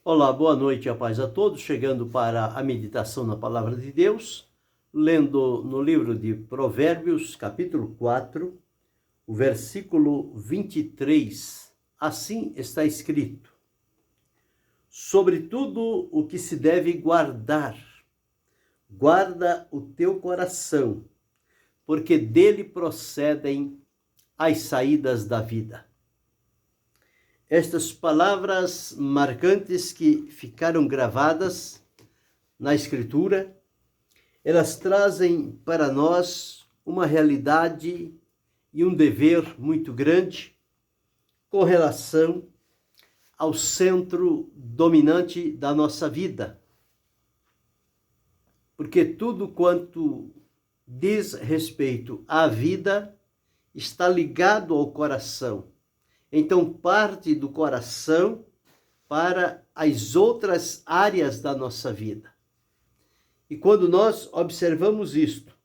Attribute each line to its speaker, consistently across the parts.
Speaker 1: Olá, boa noite e a paz a todos, chegando para a meditação na Palavra de Deus, lendo no livro de Provérbios, capítulo 4, o versículo 23, assim está escrito: sobre tudo o que se deve guardar, guarda o teu coração, porque dele procedem as saídas da vida. Estas palavras marcantes que ficaram gravadas na Escritura, elas trazem para nós uma realidade e um dever muito grande com relação ao centro dominante da nossa vida. Porque tudo quanto diz respeito à vida está ligado ao coração. Então, parte do coração para as outras áreas da nossa vida. E quando nós observamos isto,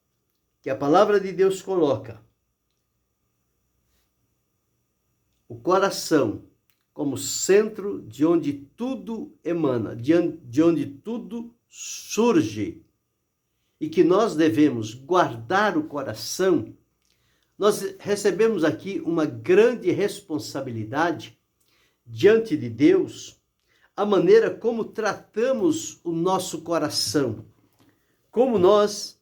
Speaker 1: que a palavra de Deus coloca o coração como centro de onde tudo emana, de onde tudo surge, e que nós devemos guardar o coração, nós recebemos aqui uma grande responsabilidade diante de Deus, a maneira como tratamos o nosso coração, como nós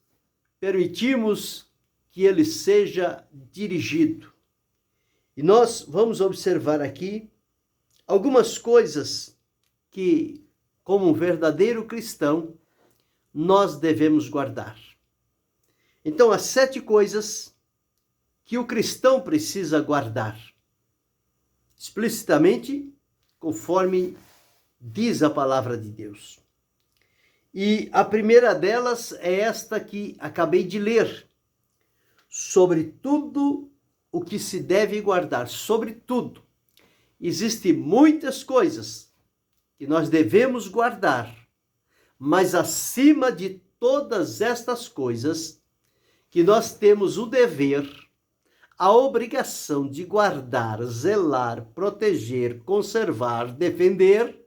Speaker 1: permitimos que ele seja dirigido. E nós vamos observar aqui algumas coisas que, como um verdadeiro cristão, nós devemos guardar. Então, as 7 coisas que o cristão precisa guardar, explicitamente, conforme diz a palavra de Deus. E a primeira delas é esta que acabei de ler, sobre tudo o que se deve guardar, sobre tudo. Existem muitas coisas que nós devemos guardar, mas acima de todas estas coisas, que nós temos o dever, a obrigação de guardar, zelar, proteger, conservar, defender,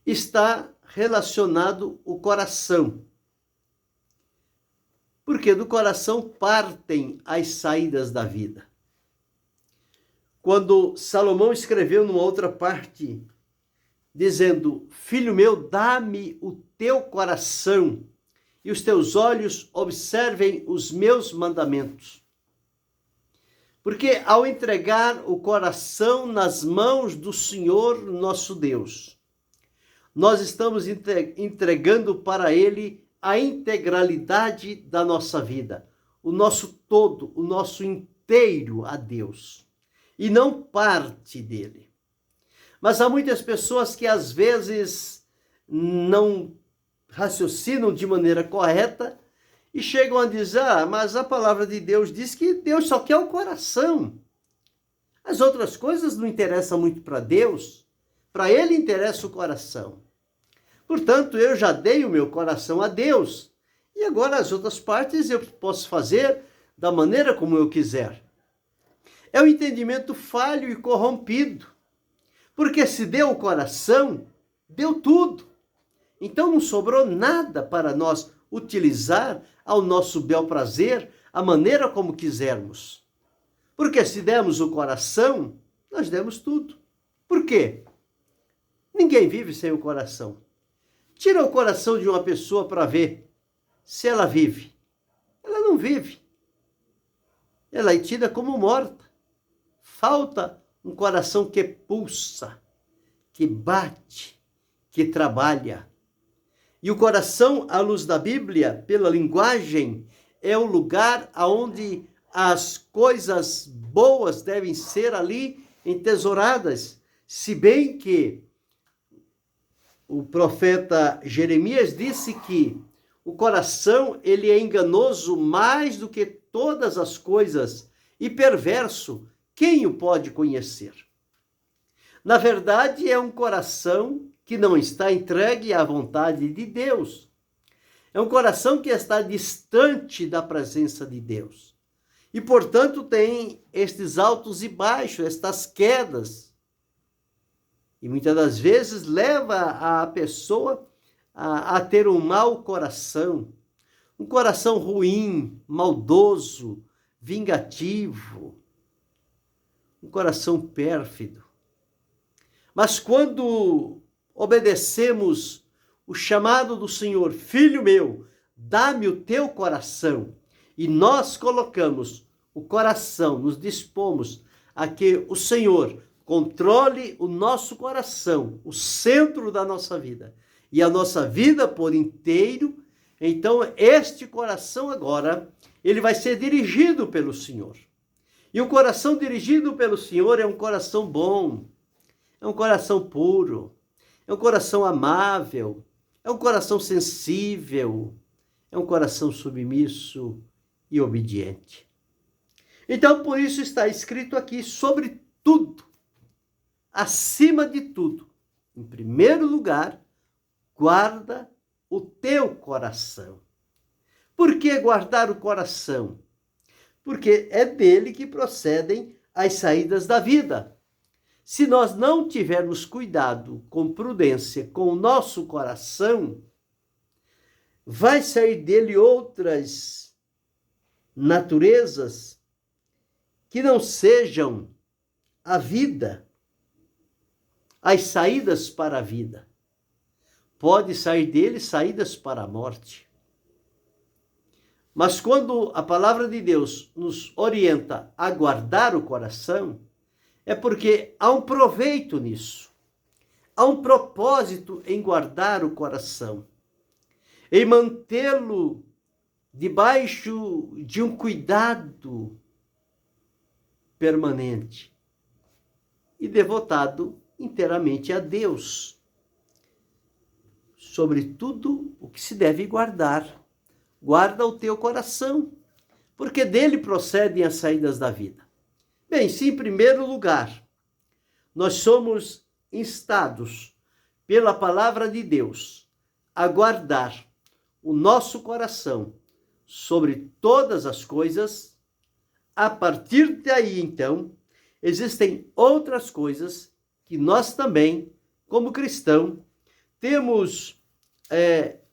Speaker 1: está relacionado o coração. Porque do coração partem as saídas da vida. Quando Salomão escreveu numa outra parte, dizendo: filho meu, dá-me o teu coração, e os teus olhos observem os meus mandamentos. Porque ao entregar o coração nas mãos do Senhor nosso Deus, nós estamos entregando para Ele a integralidade da nossa vida, o nosso todo, o nosso inteiro a Deus, e não parte dele. Mas há muitas pessoas que às vezes não raciocinam de maneira correta e chegam a dizer: mas a palavra de Deus diz que Deus só quer o coração. As outras coisas não interessam muito para Deus, para Ele interessa o coração. Portanto, eu já dei o meu coração a Deus, e agora as outras partes eu posso fazer da maneira como eu quiser. É um entendimento falho e corrompido, porque se deu o coração, deu tudo. Então não sobrou nada para nós utilizar ao nosso bel prazer, a maneira como quisermos. Porque se demos o coração, nós demos tudo. Por quê? Ninguém vive sem o coração. Tira o coração de uma pessoa para ver se ela vive. Ela não vive. Ela é tida como morta. Falta um coração que pulsa, que bate, que trabalha. E o coração, à luz da Bíblia, pela linguagem, é o lugar onde as coisas boas devem ser ali entesouradas. Se bem que o profeta Jeremias disse que o coração ele é enganoso mais do que todas as coisas e perverso. Quem o pode conhecer? Na verdade, é um coração que não está entregue à vontade de Deus. É um coração que está distante da presença de Deus. E, portanto, tem estes altos e baixos, estas quedas. E muitas das vezes leva a pessoa a ter um mau coração, um coração ruim, maldoso, vingativo, um coração pérfido. Mas quando obedecemos o chamado do Senhor, filho meu, dá-me o teu coração, e nós colocamos o coração, nos dispomos a que o Senhor controle o nosso coração, o centro da nossa vida, e a nossa vida por inteiro, então este coração agora, ele vai ser dirigido pelo Senhor. E o coração dirigido pelo Senhor é um coração bom, é um coração puro, é um coração amável, é um coração sensível, é um coração submisso e obediente. Então, por isso está escrito aqui, sobre tudo, acima de tudo, em primeiro lugar, guarda o teu coração. Por que guardar o coração? Porque é dele que procedem as saídas da vida. Se nós não tivermos cuidado, com prudência, com o nosso coração, vai sair dele outras naturezas que não sejam a vida, as saídas para a vida. Pode sair dele saídas para a morte. Mas quando a palavra de Deus nos orienta a guardar o coração, é porque há um proveito nisso. Há um propósito em guardar o coração, em mantê-lo debaixo de um cuidado permanente e devotado inteiramente a Deus, sobre tudo o que se deve guardar. Guarda o teu coração, porque dele procedem as saídas da vida. Bem, se em primeiro lugar nós somos instados pela palavra de Deus a guardar o nosso coração sobre todas as coisas, a partir daí, então, existem outras coisas que nós também, como cristão, temos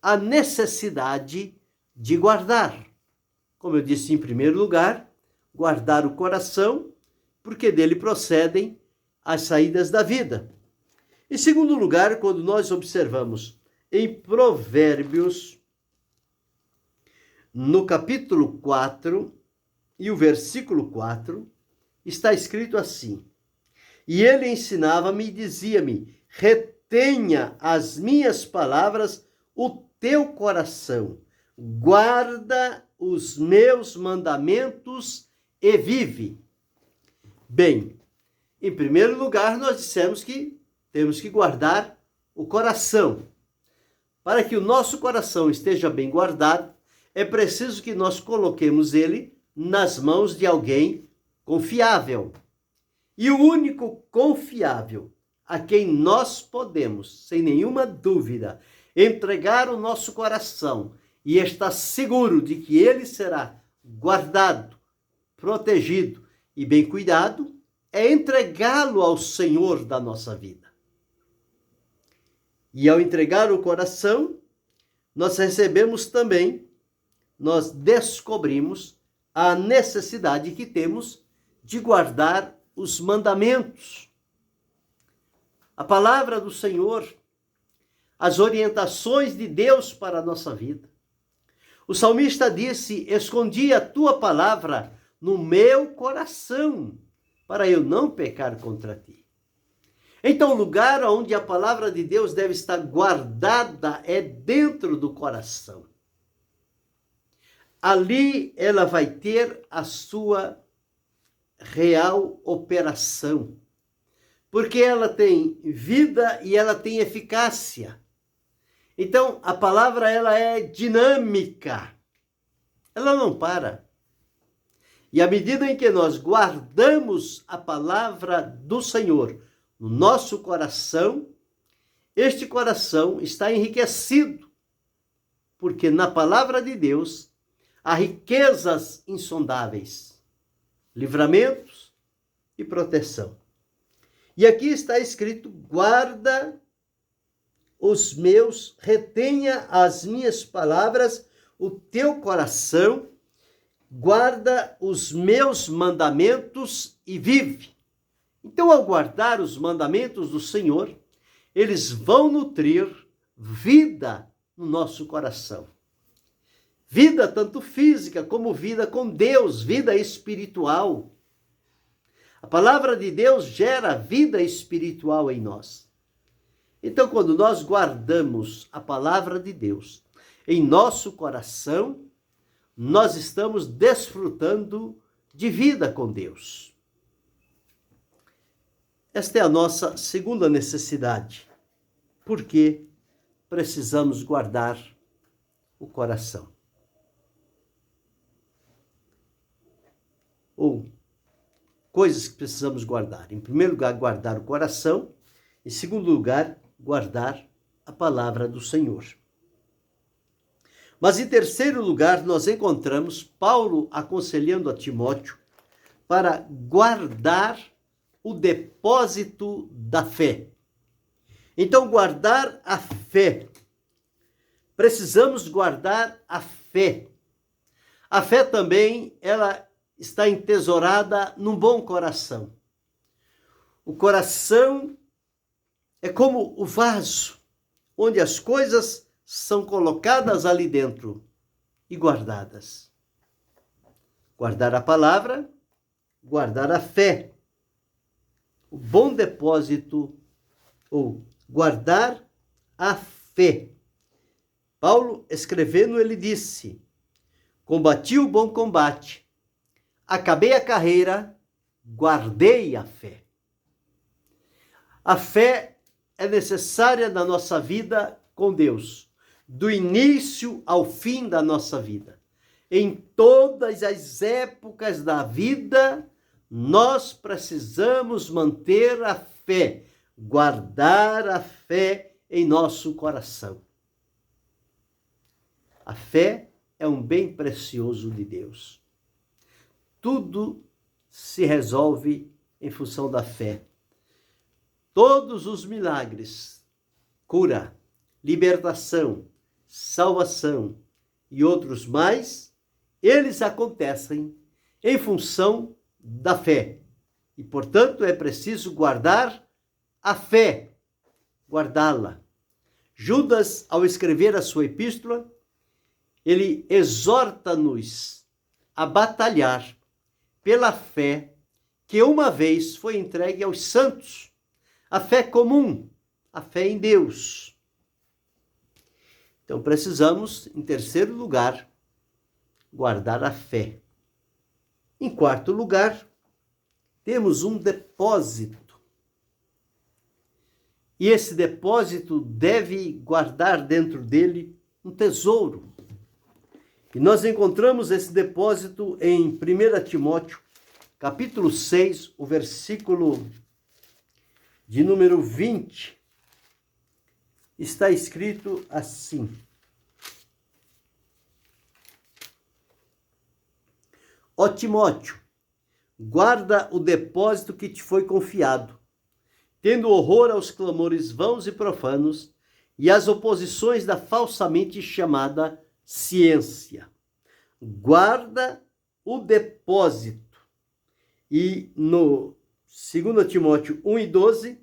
Speaker 1: a necessidade de guardar. Como eu disse, em primeiro lugar, guardar o coração, porque dele procedem as saídas da vida. Em segundo lugar, quando nós observamos em Provérbios, no capítulo 4 e o versículo 4, está escrito assim: e ele ensinava-me e dizia-me, retenha as minhas palavras, o teu coração, guarda os meus mandamentos e vive. Bem, em primeiro lugar, nós dissemos que temos que guardar o coração. Para que o nosso coração esteja bem guardado, é preciso que nós coloquemos ele nas mãos de alguém confiável. E o único confiável a quem nós podemos, sem nenhuma dúvida, entregar o nosso coração e estar seguro de que ele será guardado, protegido e bem cuidado, é entregá-lo ao Senhor da nossa vida. E ao entregar o coração, nós recebemos também, nós descobrimos a necessidade que temos de guardar os mandamentos. A palavra do Senhor, as orientações de Deus para a nossa vida. O salmista disse, escondi a tua palavra no meu coração, para eu não pecar contra ti. Então, o lugar onde a palavra de Deus deve estar guardada é dentro do coração. Ali ela vai ter a sua real operação, porque ela tem vida e ela tem eficácia. Então, a palavra ela é dinâmica, ela não para. E à medida em que nós guardamos a palavra do Senhor no nosso coração, este coração está enriquecido, porque na palavra de Deus há riquezas insondáveis, livramentos e proteção. E aqui está escrito: guarda os meus, retenha as minhas palavras, o teu coração, guarda os meus mandamentos e vive. Então, ao guardar os mandamentos do Senhor, eles vão nutrir vida no nosso coração. Vida tanto física como vida com Deus, vida espiritual. A palavra de Deus gera vida espiritual em nós. Então, quando nós guardamos a palavra de Deus em nosso coração, nós estamos desfrutando de vida com Deus. Esta é a nossa segunda necessidade. Porque precisamos guardar o coração. Ou coisas que precisamos guardar. Em primeiro lugar, guardar o coração. Em segundo lugar, guardar a palavra do Senhor. Mas em terceiro lugar, nós encontramos Paulo aconselhando a Timóteo para guardar o depósito da fé. Então, guardar a fé. Precisamos guardar a fé. A fé também, ela está entesourada num bom coração. O coração é como o vaso, onde as coisas são colocadas ali dentro e guardadas. Guardar a palavra, guardar a fé. O bom depósito, ou guardar a fé. Paulo, escrevendo, ele disse: combati o bom combate, acabei a carreira, guardei a fé. A fé é necessária na nossa vida com Deus, do início ao fim da nossa vida. Em todas as épocas da vida, nós precisamos manter a fé, guardar a fé em nosso coração. A fé é um bem precioso de Deus. Tudo se resolve em função da fé. Todos os milagres, cura, libertação, salvação e outros mais, eles acontecem em função da fé. E, portanto, é preciso guardar a fé, guardá-la. Judas, ao escrever a sua epístola, ele exorta-nos a batalhar pela fé que uma vez foi entregue aos santos, a fé comum, a fé em Deus. Então precisamos, em terceiro lugar, guardar a fé. Em quarto lugar, temos um depósito. E esse depósito deve guardar dentro dele um tesouro. E nós encontramos esse depósito em 1 Timóteo, capítulo 6, o versículo de número 20. Está escrito assim: Ó Timóteo, guarda o depósito que te foi confiado, tendo horror aos clamores vãos e profanos e às oposições da falsamente chamada ciência. Guarda o depósito. E no 2 Timóteo 1:12,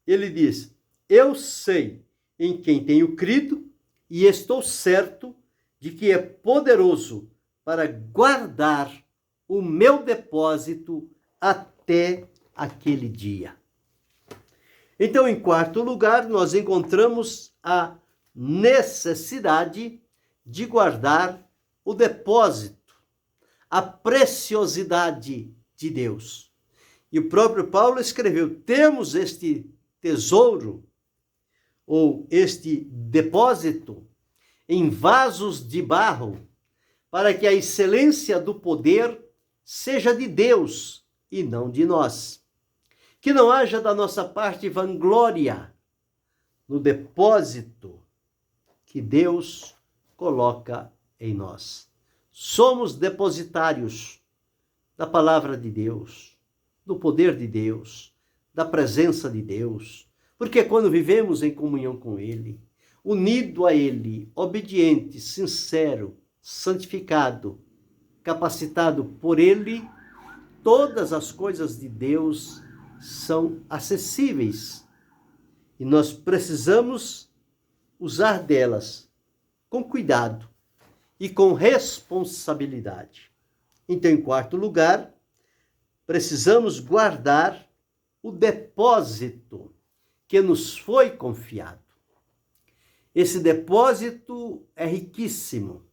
Speaker 1: ele diz: eu sei em quem tenho crido e estou certo de que é poderoso para guardar o meu depósito até aquele dia. Então, em quarto lugar, nós encontramos a necessidade de guardar o depósito, a preciosidade de Deus. E o próprio Paulo escreveu: temos este tesouro, ou este depósito, em vasos de barro, para que a excelência do poder seja de Deus e não de nós. Que não haja da nossa parte vanglória no depósito que Deus coloca em nós. Somos depositários da palavra de Deus, do poder de Deus, da presença de Deus. Porque quando vivemos em comunhão com Ele, unido a Ele, obediente, sincero, santificado, capacitado por Ele, todas as coisas de Deus são acessíveis. E nós precisamos usar delas com cuidado e com responsabilidade. Então, em quarto lugar, precisamos guardar o depósito que nos foi confiado. Esse depósito é riquíssimo.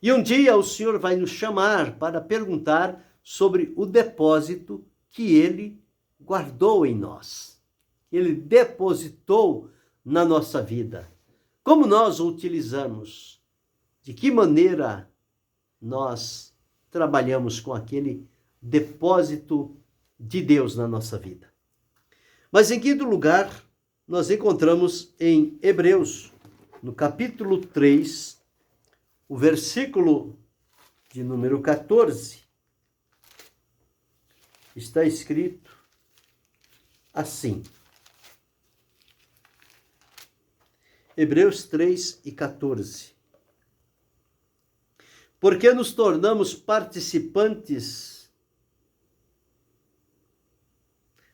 Speaker 1: E um dia o Senhor vai nos chamar para perguntar sobre o depósito que Ele guardou em nós. Ele depositou na nossa vida. Como nós o utilizamos? De que maneira nós trabalhamos com aquele depósito de Deus na nossa vida? Mas em quinto lugar, nós encontramos em Hebreus, no capítulo 3, o versículo de número 14, está escrito assim. Hebreus 3 e 14. Porque nos tornamos participantes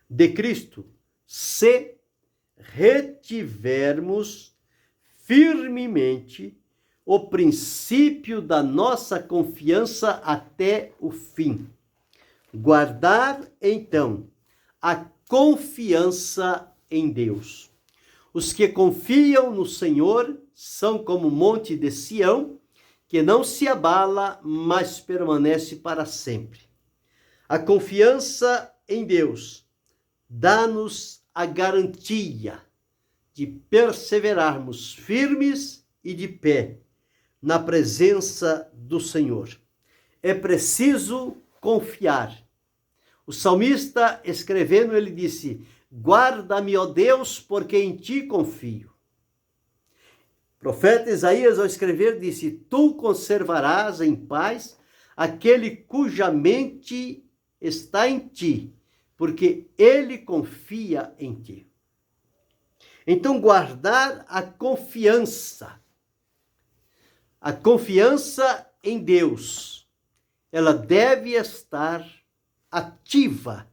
Speaker 1: de Cristo, se retivermos firmemente o princípio da nossa confiança até o fim. Guardar, então, a confiança em Deus. Os que confiam no Senhor são como o monte de Sião, que não se abala, mas permanece para sempre. A confiança em Deus dá-nos a garantia de perseverarmos firmes e de pé na presença do Senhor. É preciso confiar. O salmista, escrevendo, ele disse: guarda-me, ó Deus, porque em ti confio. O profeta Isaías, ao escrever, disse: tu conservarás em paz aquele cuja mente está em ti, porque ele confia em ti. Então, guardar a confiança em Deus, ela deve estar ativa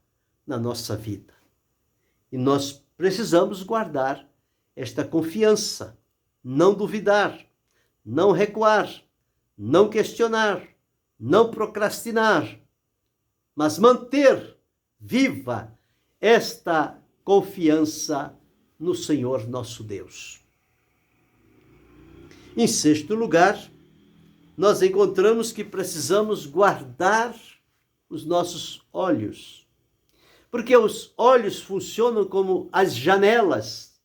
Speaker 1: na nossa vida. E nós precisamos guardar esta confiança, não duvidar, não recuar, não questionar, não procrastinar, mas manter viva esta confiança no Senhor nosso Deus. Em sexto lugar, nós encontramos que precisamos guardar os nossos olhos, porque os olhos funcionam como as janelas.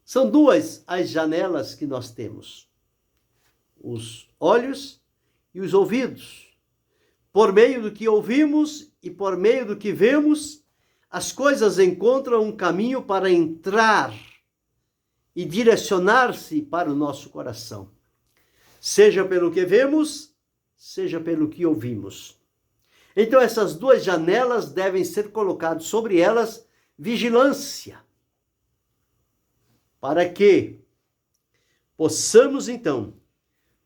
Speaker 1: São duas as janelas que nós temos: os olhos e os ouvidos. Por meio do que ouvimos e por meio do que vemos, as coisas encontram um caminho para entrar e direcionar-se para o nosso coração, seja pelo que vemos, seja pelo que ouvimos. Então, essas duas janelas devem ser colocadas sobre elas vigilância, para que possamos, então,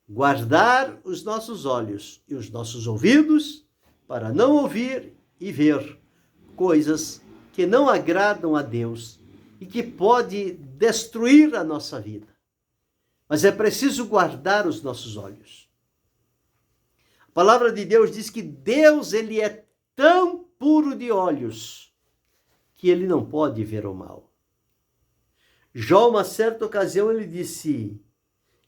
Speaker 1: guardar os nossos olhos e os nossos ouvidos para não ouvir e ver coisas que não agradam a Deus e que pode destruir a nossa vida. Mas é preciso guardar os nossos olhos. A palavra de Deus diz que Deus, ele é tão puro de olhos que ele não pode ver o mal. Jó, uma certa ocasião, ele disse: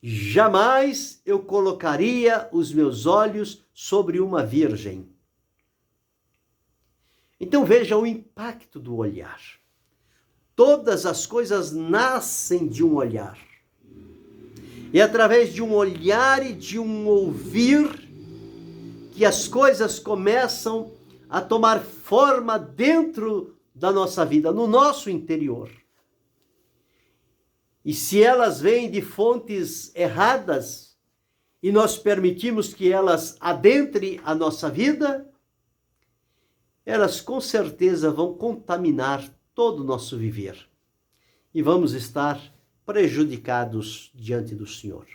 Speaker 1: jamais eu colocaria os meus olhos sobre uma virgem. Então veja o impacto do olhar. Todas as coisas nascem de um olhar. É através de um olhar e de um ouvir que as coisas começam a tomar forma dentro da nossa vida, no nosso interior. E se elas vêm de fontes erradas e nós permitimos que elas adentrem a nossa vida, elas com certeza vão contaminar todo o nosso viver e vamos estar prejudicados diante do Senhor.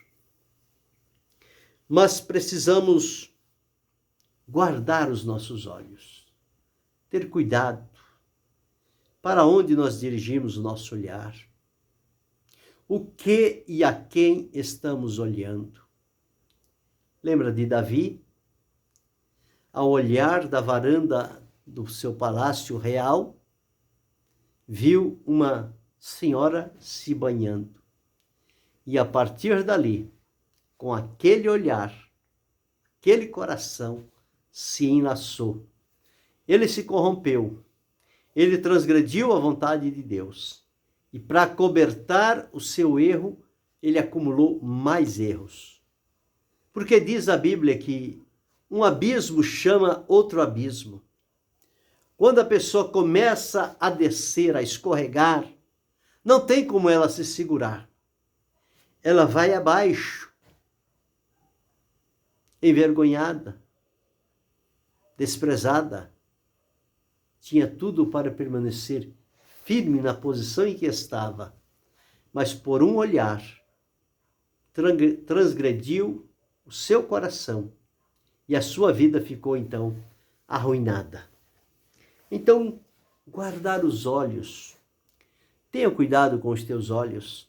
Speaker 1: Mas precisamos guardar os nossos olhos, ter cuidado para onde nós dirigimos o nosso olhar, o que e a quem estamos olhando. Lembra de Davi? Ao olhar da varanda do seu palácio real, viu uma senhora se banhando. E a partir dali, com aquele olhar, aquele coração se enlaçou. Ele se corrompeu. Ele transgrediu a vontade de Deus. E para cobertar o seu erro, ele acumulou mais erros. Porque diz a Bíblia que um abismo chama outro abismo. Quando a pessoa começa a descer, a escorregar, não tem como ela se segurar. Ela vai abaixo, envergonhada, desprezada. Tinha tudo para permanecer firme na posição em que estava, mas por um olhar transgrediu o seu coração e a sua vida ficou então arruinada. Então, guardar os olhos. Tenha cuidado com os teus olhos.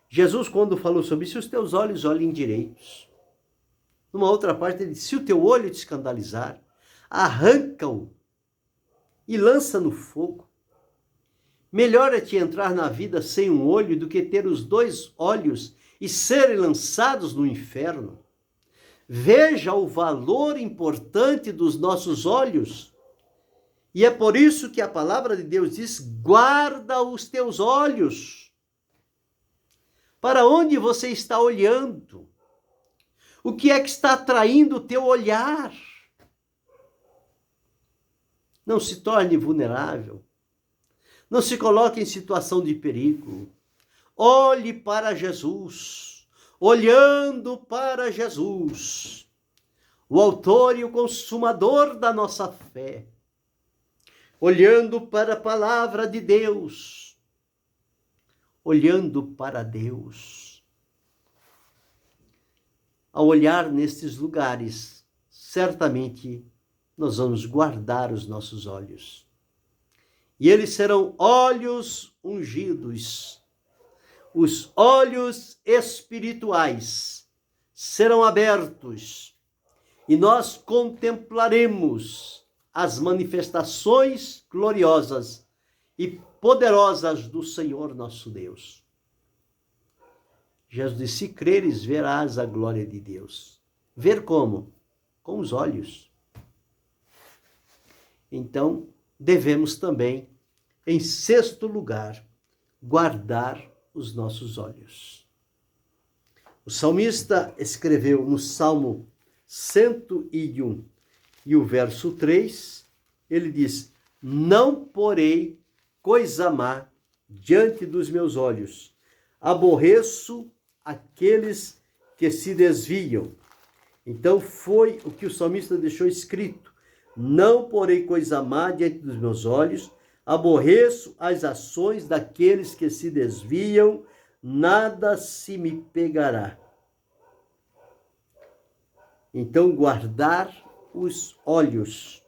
Speaker 1: Jesus, quando falou sobre isso, os teus olhos olhem direitos. Numa outra parte, ele disse, se o teu olho te escandalizar, arranca-o e lança no fogo. Melhor é te entrar na vida sem um olho do que ter os 2 olhos e serem lançados no inferno. Veja o valor importante dos nossos olhos. E é por isso que a palavra de Deus diz, guarda os teus olhos. Para onde você está olhando? O que é que está atraindo o teu olhar? Não se torne vulnerável. Não se coloque em situação de perigo. Olhe para Jesus. Olhando para Jesus, o autor e o consumador da nossa fé. Olhando para a palavra de Deus. Olhando para Deus. Ao olhar nestes lugares, certamente nós vamos guardar os nossos olhos. E eles serão olhos ungidos. Os olhos espirituais serão abertos e nós contemplaremos as manifestações gloriosas e poderosas do Senhor nosso Deus. Jesus disse, se creres, verás a glória de Deus. Ver como? Com os olhos. Então, devemos também, em 6º lugar, guardar os nossos olhos. O salmista escreveu no Salmo 101 e o verso 3, ele diz, não porei coisa má diante dos meus olhos, aborreço aqueles que se desviam. Então foi o que o salmista deixou escrito, não porei coisa má diante dos meus olhos, aborreço as ações daqueles que se desviam, nada se me pegará. Então, guardar os olhos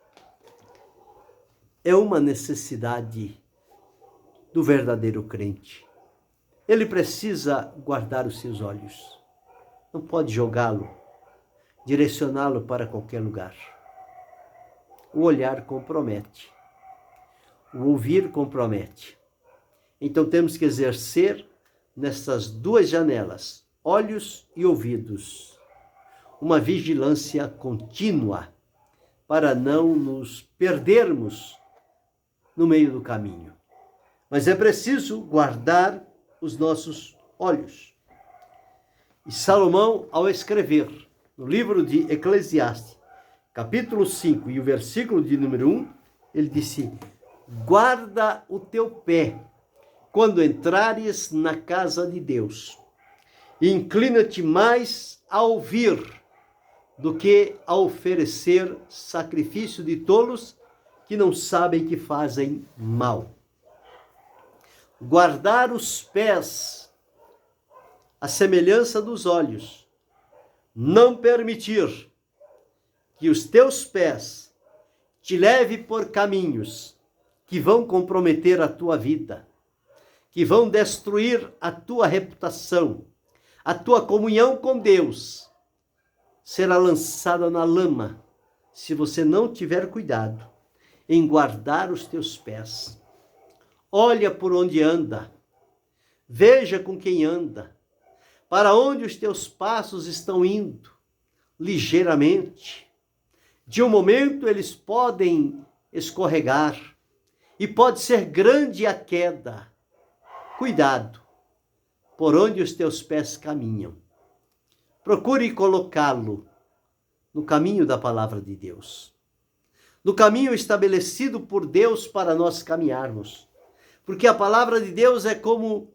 Speaker 1: é uma necessidade do verdadeiro crente. Ele precisa guardar os seus olhos. Não pode jogá-lo, direcioná-lo para qualquer lugar. O olhar compromete. O ouvir compromete. Então temos que exercer nessas 2 janelas, olhos e ouvidos, uma vigilância contínua para não nos perdermos no meio do caminho. Mas é preciso guardar os nossos olhos. E Salomão, ao escrever no livro de Eclesiastes, capítulo 5 e o versículo de número 1, ele disse, guarda o teu pé quando entrares na casa de Deus, e inclina-te mais a ouvir do que a oferecer sacrifício de tolos que não sabem que fazem mal. Guardar os pés, a semelhança dos olhos. Não permitir que os teus pés te levem por caminhos que vão comprometer a tua vida, que vão destruir a tua reputação, a tua comunhão com Deus será lançada na lama se você não tiver cuidado em guardar os teus pés. Olha por onde anda, veja com quem anda, para onde os teus passos estão indo, ligeiramente. De um momento eles podem escorregar e pode ser grande a queda. Cuidado por onde os teus pés caminham. Procure colocá-lo no caminho da palavra de Deus, no caminho estabelecido por Deus para nós caminharmos. Porque a palavra de Deus é como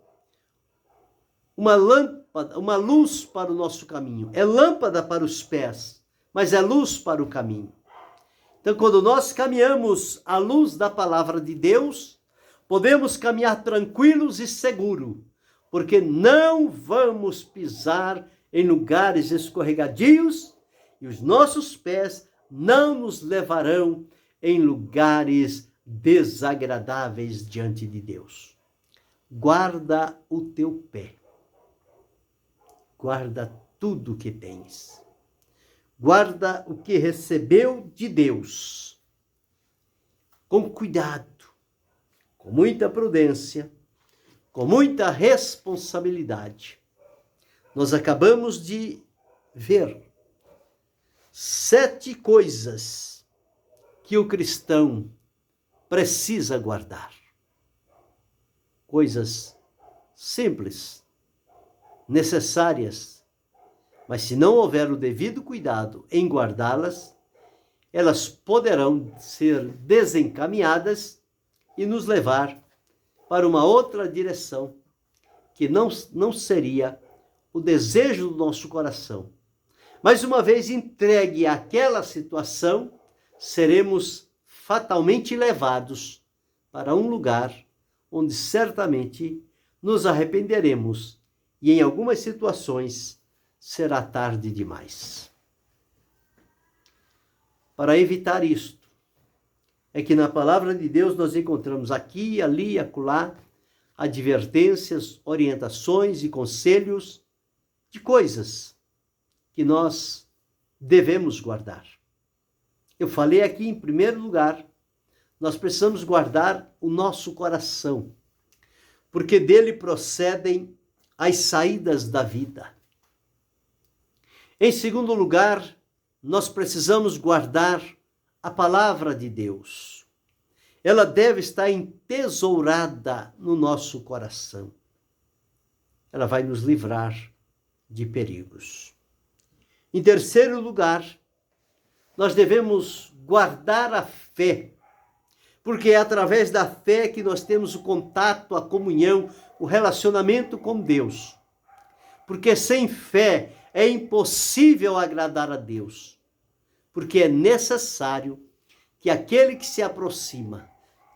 Speaker 1: uma lâmpada, uma luz para o nosso caminho. É lâmpada para os pés, mas é luz para o caminho. Então, quando nós caminhamos à luz da palavra de Deus, podemos caminhar tranquilos e seguros, porque não vamos pisar em lugares escorregadios e os nossos pés não nos levarão em lugares desagradáveis diante de Deus. Guarda o teu pé. Guarda tudo que tens. Guarda o que recebeu de Deus. Com cuidado, com muita prudência, com muita responsabilidade. Nós acabamos de ver 7 coisas que o cristão precisa guardar. Coisas simples, necessárias, mas se não houver o devido cuidado em guardá-las, elas poderão ser desencaminhadas e nos levar para uma outra direção, que não seria o desejo do nosso coração. Mas uma vez entregue àquela situação, seremos fatalmente levados para um lugar onde certamente nos arrependeremos e em algumas situações será tarde demais. Para evitar isto, é que na palavra de Deus nós encontramos aqui, ali e acolá advertências, orientações e conselhos de coisas que nós devemos guardar. Eu falei aqui, em primeiro lugar, nós precisamos guardar o nosso coração, porque dele procedem as saídas da vida. Em segundo lugar, nós precisamos guardar a palavra de Deus. Ela deve estar entesourada no nosso coração. Ela vai nos livrar de perigos. Em terceiro lugar, nós devemos guardar a fé, porque é através da fé que nós temos o contato, a comunhão, o relacionamento com Deus. Porque sem fé é impossível agradar a Deus, porque é necessário que aquele que se aproxima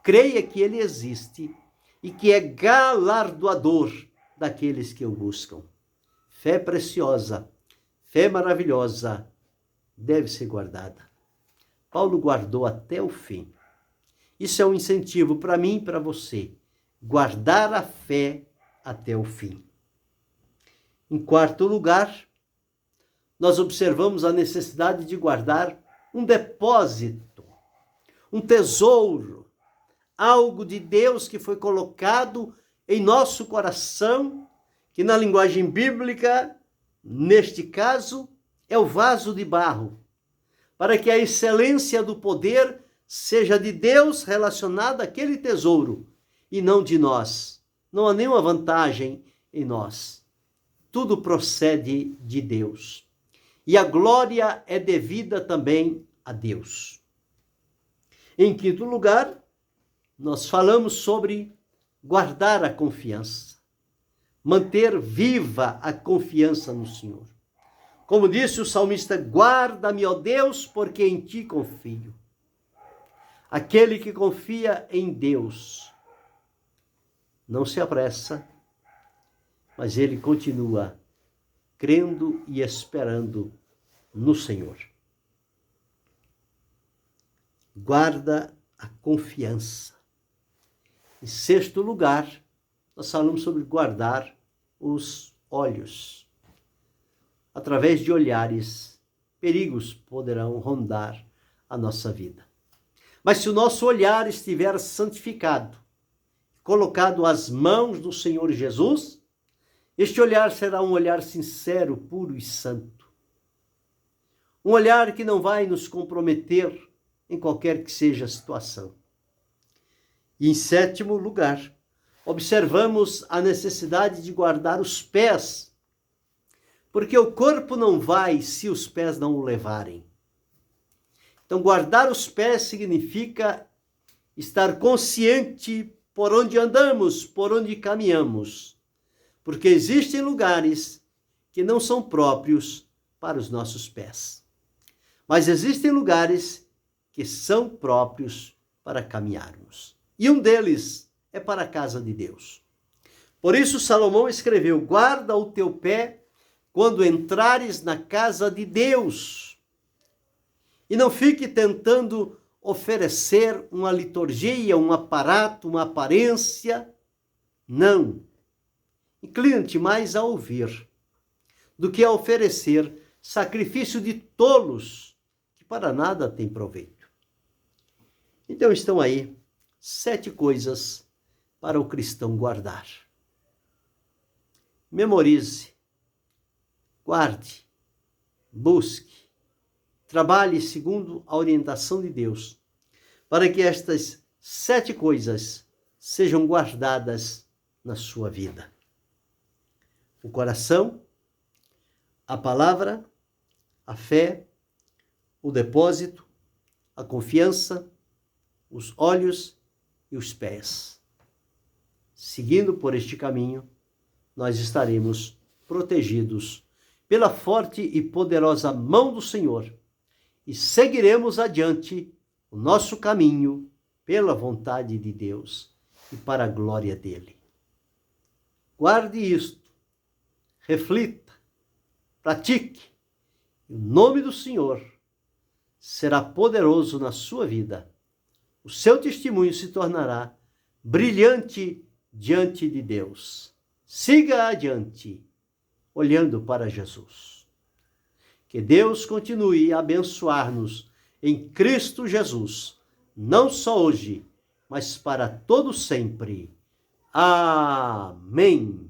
Speaker 1: creia que ele existe e que é galardoador daqueles que o buscam. Fé preciosa, fé maravilhosa, deve ser guardada. Paulo guardou até o fim. Isso é um incentivo para mim e para você. Guardar a fé até o fim. Em quarto lugar, nós observamos a necessidade de guardar um depósito, um tesouro, algo de Deus que foi colocado em nosso coração, que na linguagem bíblica, neste caso, é o vaso de barro, para que a excelência do poder seja de Deus relacionada àquele tesouro e não de nós. Não há nenhuma vantagem em nós. Tudo procede de Deus. E a glória é devida também a Deus. Em quinto lugar, nós falamos sobre guardar a confiança, manter viva a confiança no Senhor. Como disse o salmista, guarda-me, ó Deus, porque em ti confio. Aquele que confia em Deus não se apressa, mas ele continua crendo e esperando no Senhor. Guarda a confiança. Em sexto lugar, nós falamos sobre guardar os olhos. Através de olhares, perigos poderão rondar a nossa vida. Mas se o nosso olhar estiver santificado, colocado às mãos do Senhor Jesus, este olhar será um olhar sincero, puro e santo. Um olhar que não vai nos comprometer em qualquer que seja a situação. E em sétimo lugar, observamos a necessidade de guardar os pés, porque o corpo não vai se os pés não o levarem. Então, guardar os pés significa estar consciente por onde andamos, por onde caminhamos, porque existem lugares que não são próprios para os nossos pés, mas existem lugares que são próprios para caminharmos. E um deles é para a casa de Deus. Por isso Salomão escreveu: guarda o teu pé quando entrares na casa de Deus. E não fique tentando oferecer uma liturgia, um aparato, uma aparência. Não. Inclina-te mais a ouvir do que a oferecer sacrifício de tolos, que para nada tem proveito. Então estão aí 7 coisas para o cristão guardar. Memorize, guarde, busque, trabalhe segundo a orientação de Deus, para que estas 7 coisas sejam guardadas na sua vida. O coração, a palavra, a fé, o depósito, a confiança, os olhos e os pés. Seguindo por este caminho, nós estaremos protegidos pela forte e poderosa mão do Senhor e seguiremos adiante o nosso caminho pela vontade de Deus e para a glória dele. Guarde isto, reflita, pratique, e o nome do Senhor será poderoso na sua vida. O seu testemunho se tornará brilhante diante de Deus. Siga adiante, olhando para Jesus. Que Deus continue a abençoar-nos em Cristo Jesus, não só hoje, mas para todo sempre. Amém.